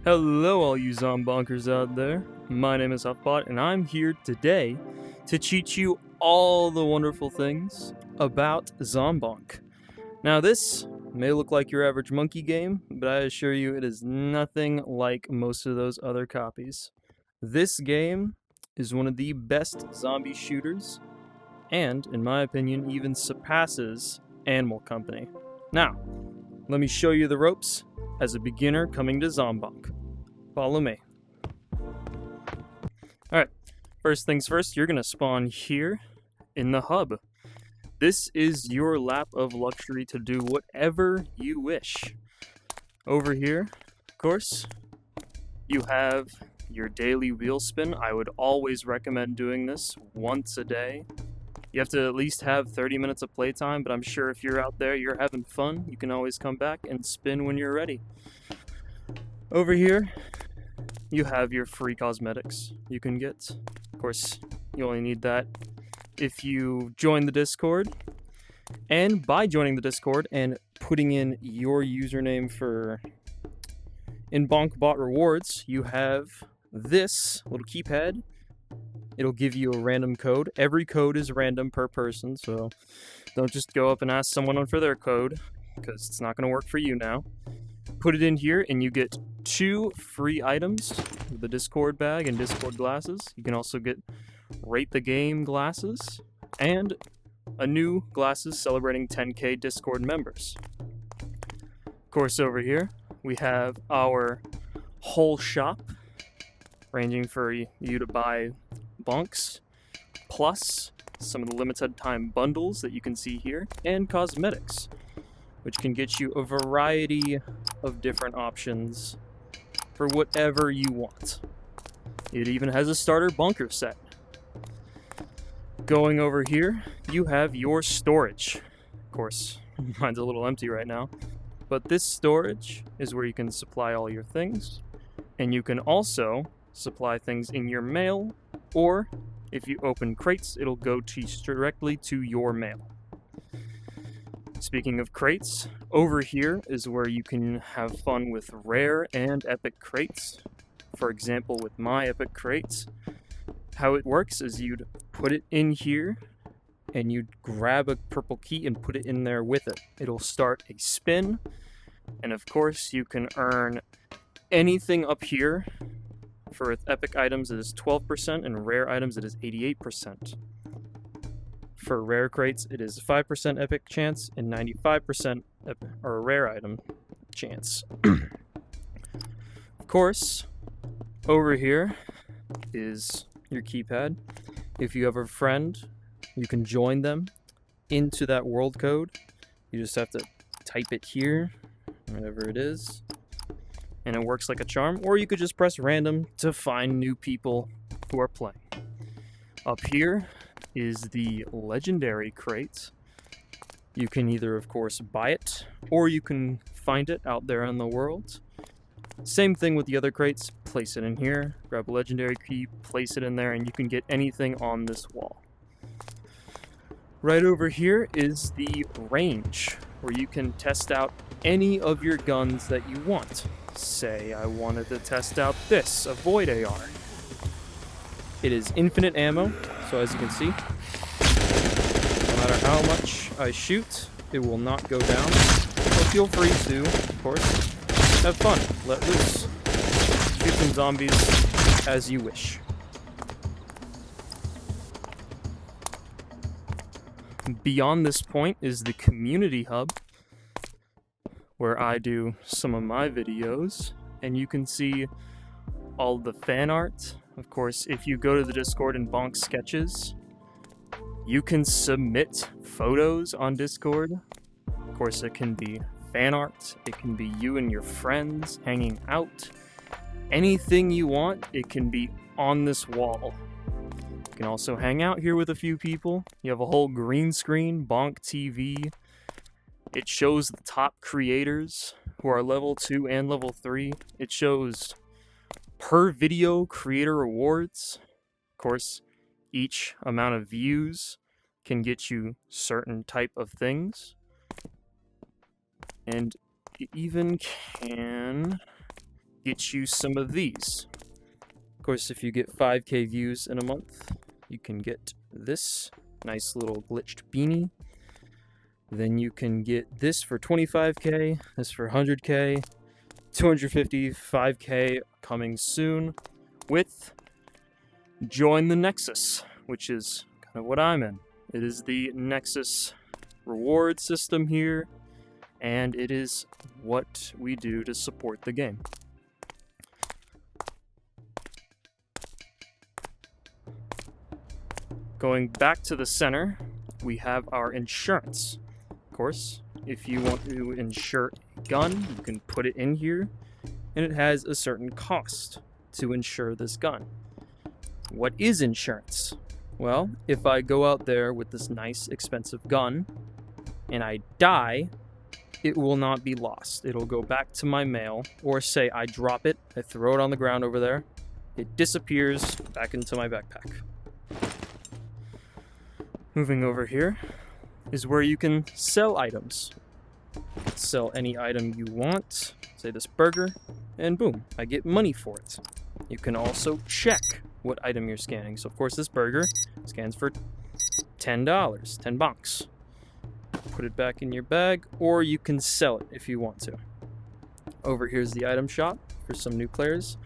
Hello all you Zombonkers out there, my name is Huffbot and I'm here today to teach you all the wonderful things about Zombonk. Now this may look like your average monkey game, but I assure you it is nothing like most of those other copies. This game is one of the best zombie shooters and, in my opinion, even surpasses Animal Company. Now, let me show you the ropes as a beginner coming to Zombonk. Follow me. Alright, first things first, you're going to spawn here in the hub. This is your lap of luxury to do whatever you wish. Over here, of course, you have your daily wheel spin. I would always recommend doing this once a day. You have to at least have 30 minutes of playtime, but I'm sure if you're out there, you're having fun, you can always come back and spin when you're ready. Over here, you have your free cosmetics you can get. Of course, you only need that if you join the Discord. And by joining the Discord and putting in your username for InBonkBot rewards, you have this little keypad. It'll give you a random code. Every code is random per person, so don't just go up and ask someone for their code, because it's not going to work for you now. Put it in here and you get 2 free items, the Discord bag and Discord glasses. You can also get Rate the Game glasses and a new glasses celebrating 10k Discord members. Of course, over here we have our whole shop, ranging for you to buy bonks, plus some of the limited time bundles that you can see here, and cosmetics, which can get you a variety of different options for whatever you want. It even has a starter bunker set. Going over here, you have your storage. Of course, mine's a little empty right now, but this storage is where you can supply all your things, and you can also supply things in your mail, or if you open crates, it'll go directly to your mail. Speaking of crates, over here is where you can have fun with rare and epic crates. For example, with my epic crates, how it works is you'd put it in here and you'd grab a purple key and put it in there with it. It'll start a spin, and of course you can earn anything up here. For epic items it is 12%, and rare items it is 88%. For rare crates, it is 5% epic chance and 95% or rare item chance. Of course, over here is your keypad. If you have a friend, you can join them into that world code. You just have to type it here, whatever it is, and it works like a charm. Or you could just press random to find new people who are playing. Up here is the legendary crate. You can either, of course, buy it, or you can find it out there in the world. Same thing with the other crates. Place it in here, grab a legendary key, place it in there, and you can get anything on this wall. Right over here is the range, where you can test out any of your guns that you want. Say I wanted to test out this, a Void AR. It is infinite ammo, so as you can see, no matter how much I shoot, it will not go down. So feel free to, of course, have fun, let loose, shoot some zombies as you wish. Beyond this point is the community hub, where I do some of my videos, and you can see all the fan art. Of course, if you go to the Discord and bonk sketches, you can submit photos on Discord. Of course, it can be fan art, it can be you and your friends hanging out. Anything you want, it can be on this wall. You can also hang out here with a few people. You have a whole green screen, Bonk TV. It shows the top creators who are level 2 and level 3. It shows per video creator awards. Of course, each amount of views can get you certain type of things. And it even can get you some of these. Of course, if you get 5K views in a month, you can get this nice little glitched beanie. Then you can get this for 25K, this for 100K, 250, 5K coming soon with Join the Nexus, which is kind of what I'm in. It is the Nexus reward system here, and it is what we do to support the game. Going back to the center, we have our insurance. Of course, if you want to insure a gun, you can put it in here, and it has a certain cost to insure this gun. What is insurance? Well, if I go out there with this nice, expensive gun, and I die, it will not be lost. It'll go back to my mail, or say I drop it, I throw it on the ground over there, it disappears back into my backpack. Moving over here is where you can sell items. Sell any item you want, say this burger, and boom, I get money for it. You can also check what item you're scanning. So of course this burger scans for $10, $10. Put it back in your bag, or you can sell it if you want to. Over here's the item shop for some new players.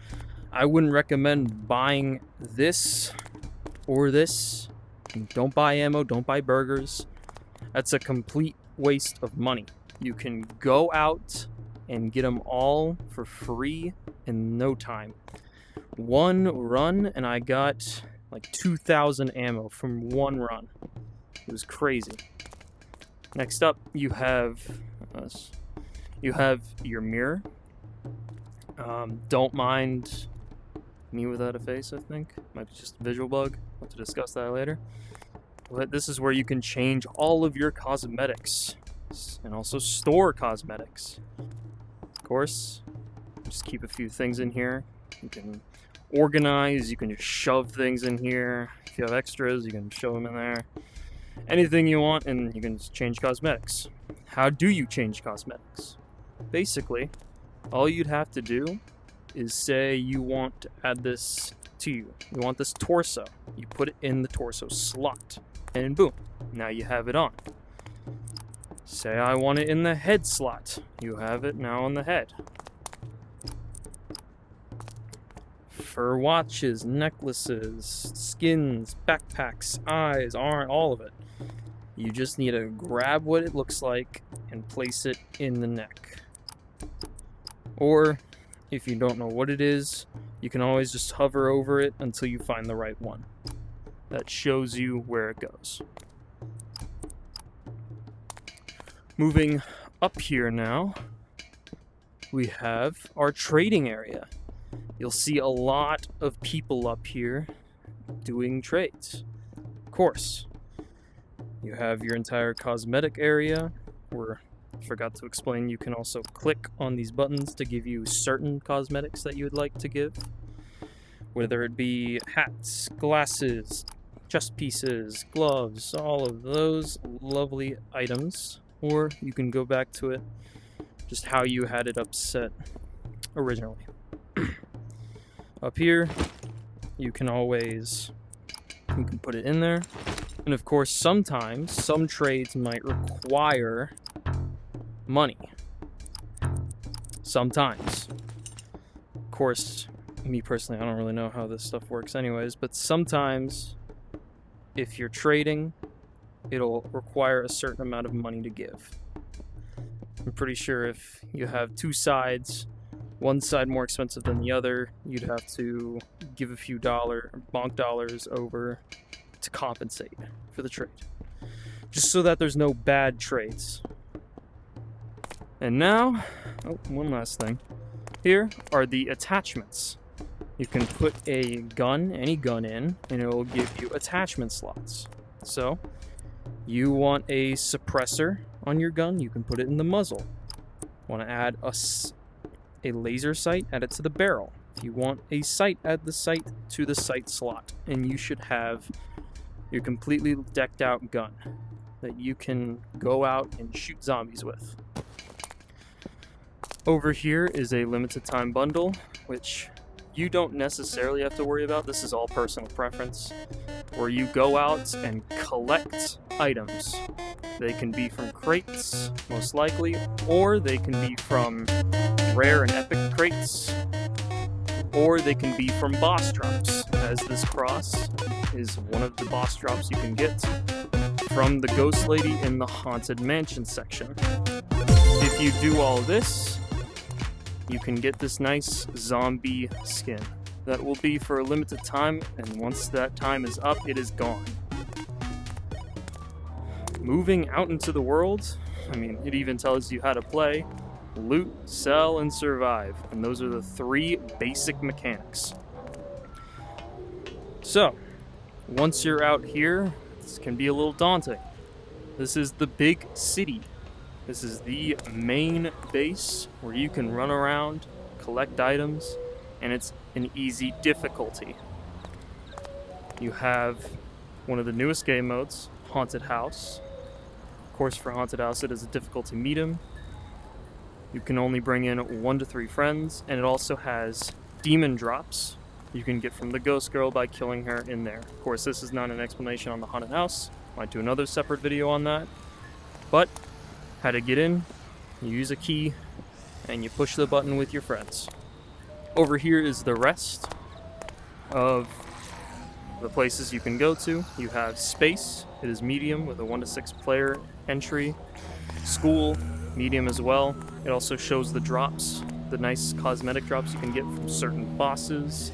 I wouldn't recommend buying this or this. Don't buy ammo, don't buy burgers. That's a complete waste of money. You can go out and get them all for free in no time. One run and I got like 2,000 ammo from one run. It was crazy. Next up, you have your mirror. Don't mind me without a face, I think. Might be just a visual bug. We'll have to discuss that later. But this is where you can change all of your cosmetics and also store cosmetics. Of course, just keep a few things in here. You can organize, you can just shove things in here. If you have extras, you can shove them in there. Anything you want, and you can just change cosmetics. How do you change cosmetics? Basically, all you'd have to do is say you want to add this to you. You want this torso. You put it in the torso slot, and boom, now you have it on. Say I want it in the head slot. You have it now on the head. For watches, necklaces, skins, backpacks, eyes, arm, all of it. You just need to grab what it looks like and place it in the neck. Or, if you don't know what it is, you can always just hover over it until you find the right one. That shows you where it goes. Moving up here now, we have our trading area. You'll see a lot of people up here doing trades. Of course, you have your entire cosmetic area, where I forgot to explain, you can also click on these buttons to give you certain cosmetics that you would like to give. Whether it be hats, glasses, chest pieces, gloves, all of those lovely items. Or you can go back to it just how you had it upset originally. Up here, you can put it in there. And of course, sometimes some trades might require money. Sometimes. Of course, me personally, I don't really know how this stuff works anyways, but sometimes if you're trading, it'll require a certain amount of money to give. I'm pretty sure if you have two sides, one side more expensive than the other, you'd have to give a few bonk dollars over to compensate for the trade. Just so that there's no bad trades. And now, one last thing. Here are the attachments. You can put a gun, any gun in, and it will give you attachment slots. So, you want a suppressor on your gun, you can put it in the muzzle. Want to add a laser sight, add it to the barrel. If you want a sight, add the sight to the sight slot, and you should have your completely decked out gun that you can go out and shoot zombies with. Over here is a limited time bundle, which you don't necessarily have to worry about. This is all personal preference, where you go out and collect items. They can be from crates, most likely, or they can be from rare and epic crates, or they can be from boss drops, as this cross is one of the boss drops you can get from the ghost lady in the haunted mansion section. If you do all this, you can get this nice zombie skin. That will be for a limited time, and once that time is up, it is gone. Moving out into the world, I mean, it even tells you how to play. Loot, sell, and survive. And those are the 3 basic mechanics. So, once you're out here, this can be a little daunting. This is the big city. This is the main base where you can run around, collect items, and it's an easy difficulty. You have one of the newest game modes, Haunted House. Of course, for Haunted House, it is a difficulty medium. You can only bring in 1 to 3 friends, and it also has demon drops you can get from the ghost girl by killing her in there. Of course, this is not an explanation on the Haunted House. Might do another separate video on that. But, how to get in, you use a key, and you push the button with your friends. Over here is the rest of the places you can go to. You have space, it is medium with a 1 to 6 player entry. School, medium as well. It also shows the drops, the nice cosmetic drops you can get from certain bosses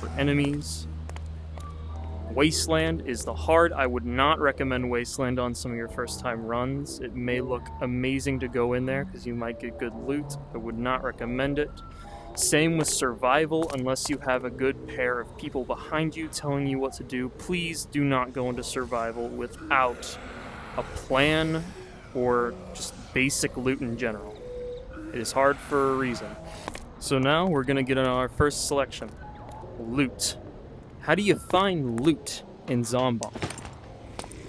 or enemies. Wasteland is the hard. I would not recommend Wasteland on some of your first time runs. It may look amazing to go in there because you might get good loot. I would not recommend it. Same with survival, unless you have a good pair of people behind you telling you what to do. Please do not go into survival without a plan or just basic loot in general. It is hard for a reason. So now we're going to get on our first selection. Loot. How do you find loot in Zombonk?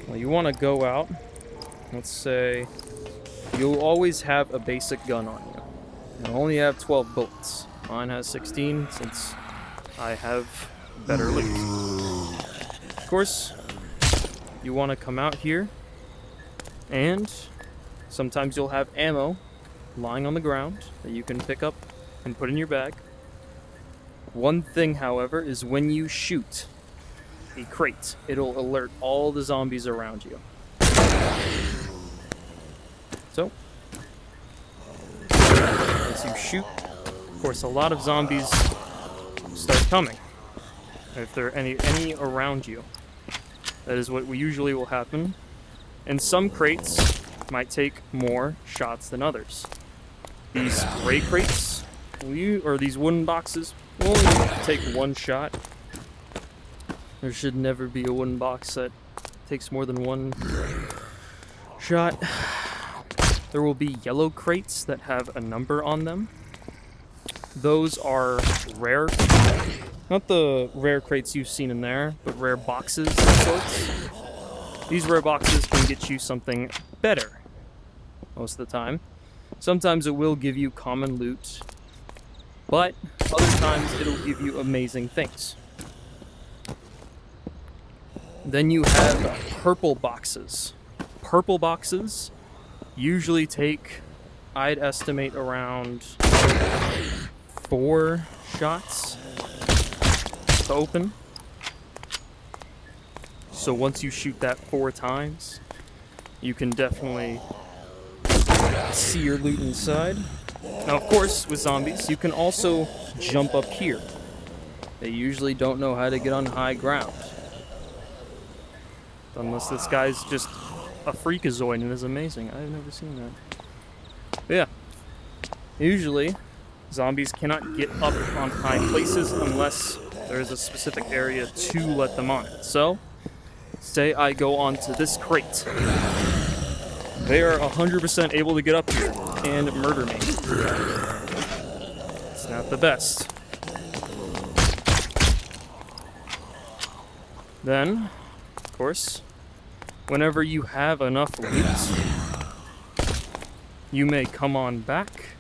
Well, you want to go out. Let's say you'll always have a basic gun on you. You only have 12 bullets. Mine has 16 since I have better loot. Of course, you want to come out here, and sometimes you'll have ammo lying on the ground that you can pick up and put in your bag. One thing, however, is when you shoot a crate, it'll alert all the zombies around you. So, as you shoot, of course, a lot of zombies start coming. If there are any around you, that is what usually will happen. And some crates might take more shots than others. These gray crates, or these wooden boxes, will only take 1 shot. There should never be a wooden box that takes more than 1 shot. There will be yellow crates that have a number on them. Those are rare. Not the rare crates you've seen in there, but rare boxes of sorts. These rare boxes can get you something better most of the time. Sometimes it will give you common loot, but other times it'll give you amazing things. Then you have purple boxes. Purple boxes usually take, I'd estimate, around 4 shots to open. So once you shoot that 4 times, you can definitely see your loot inside. Now, of course, with zombies, you can also jump up here. They usually don't know how to get on high ground. Unless this guy's just a freakazoid and is amazing. I've never seen that. But yeah. Usually, zombies cannot get up on high places unless there is a specific area to let them on it. So, say I go onto this crate. They are 100% able to get up here and murder me. It's not the best. Then, of course, whenever you have enough loot, you may come on back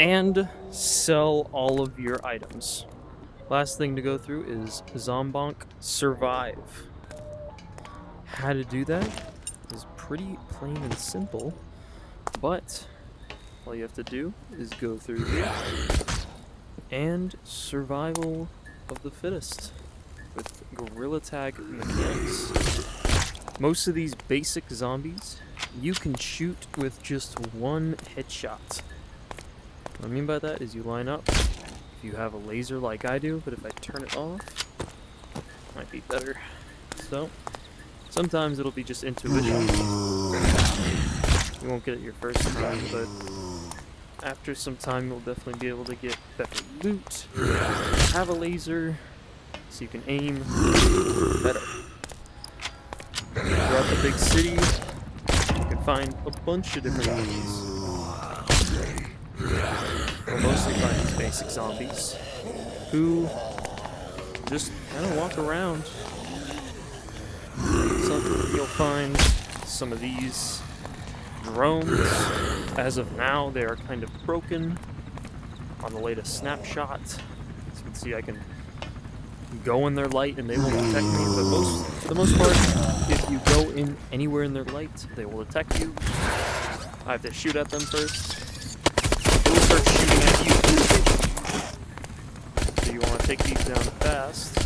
and sell all of your items. Last thing to go through is Zombonk Survive. How to do that is pretty plain and simple, but all you have to do is go through here and survival of the fittest with gorilla tag mechanics. Most of these basic zombies you can shoot with just one headshot. What I mean by that is you line up. If you have a laser like I do, but if I turn it off, it might be better. So, sometimes it'll be just intuition. You won't get it your first time, but after some time you'll definitely be able to get better loot, have a laser, so you can aim better. Throughout the big city, you can find a bunch of different enemies. You'll mostly find these basic zombies, who just kind of walk around. You'll find some of these drones. As of now, they are kind of broken on the latest snapshot. As you can see, I can go in their light and they won't detect me, but for the most part, if you go in anywhere in their light, they will detect you. I have to shoot at them first. They will start shooting at you. So you want to take these down fast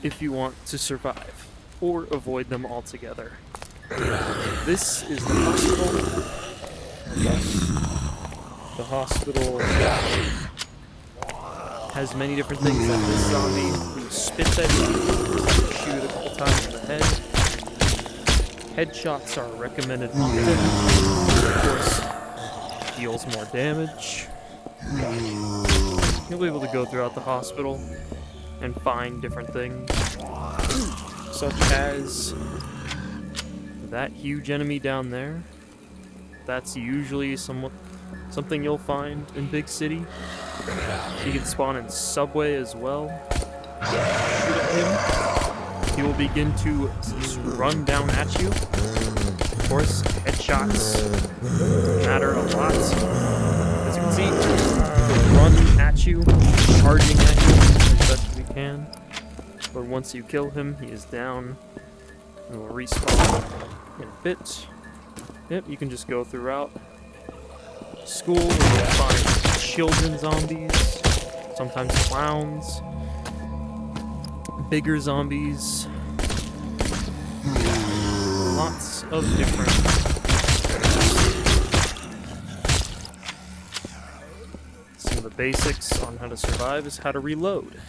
if you want to survive, or avoid them altogether. This is the hospital. The hospital has many different things, like this zombie who spits at you, shoot it a couple times in the head. Headshots are recommended often. Of course, deals more damage. You'll be able to go throughout the hospital and find different things, such as that huge enemy down there. That's usually something you'll find in big city. You can spawn in Subway as well. Shoot at him. He will begin to run down at you. Of course, headshots matter a lot. As you can see, he'll run at you, charging at you as best as he can. But once you kill him, he is down. And will respawn in a bit. Yep, you can just go throughout. School, where you'll find children zombies, sometimes clowns, bigger zombies, lots of different. Some of the basics on how to survive is how to reload.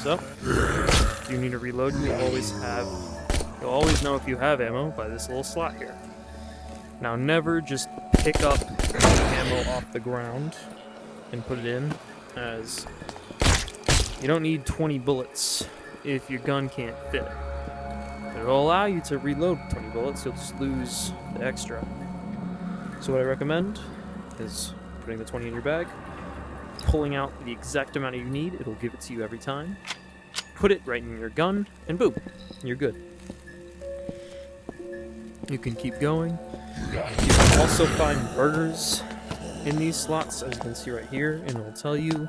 So, if you need to reload, you'll always know if you have ammo by this little slot here. Now, never just pick up ammo off the ground and put it in, as you don't need 20 bullets if your gun can't fit it. It'll allow you to reload 20 bullets, you'll just lose the extra. So what I recommend is putting the 20 in your bag, pulling out the exact amount you need, it'll give it to you every time, put it right in your gun, and boom, you're good. You can keep going. You can also find burgers in these slots, as you can see right here, and it'll tell you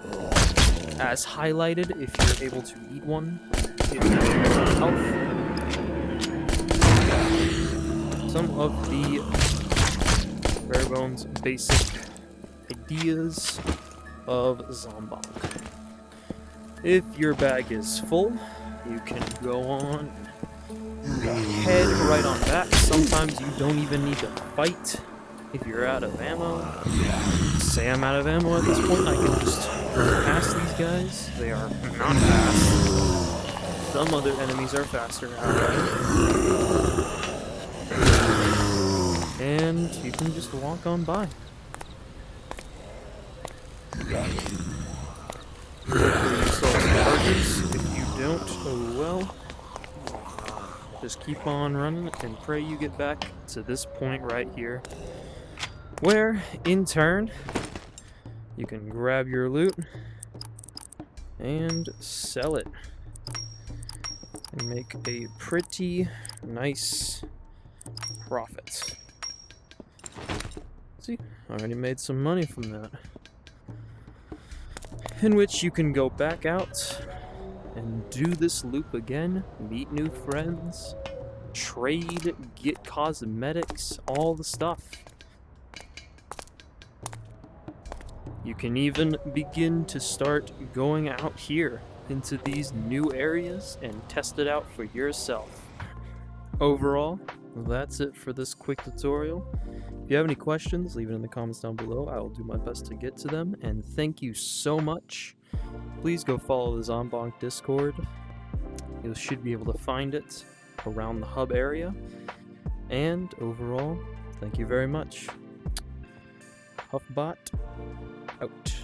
as highlighted if you're able to eat one, if you have health. Some of the bare bones basic ideas of Zombonk. If your bag is full, you can go on head right on back. Sometimes you don't even need to fight if you're out of ammo. Say I'm out of ammo at this point, I can just run past these guys. They are not fast. Some other enemies are faster now. And you can just walk on by. Hopefully you saw some targets. If you don't, oh well. Just keep on running and pray you get back to this point right here, where, in turn, you can grab your loot and sell it and make a pretty nice profit. See, already made some money from that. In which you can go back out and do this loop again, meet new friends, trade, get cosmetics, all the stuff. You can even begin to start going out here into these new areas and test it out for yourself. Overall, that's it for this quick tutorial. If you have any questions, leave it in the comments down below. I will do my best to get to them, and thank you so much. Please go follow the Zombonk Discord. You should be able to find it around the hub area. And overall, thank you very much. Huffbot, out.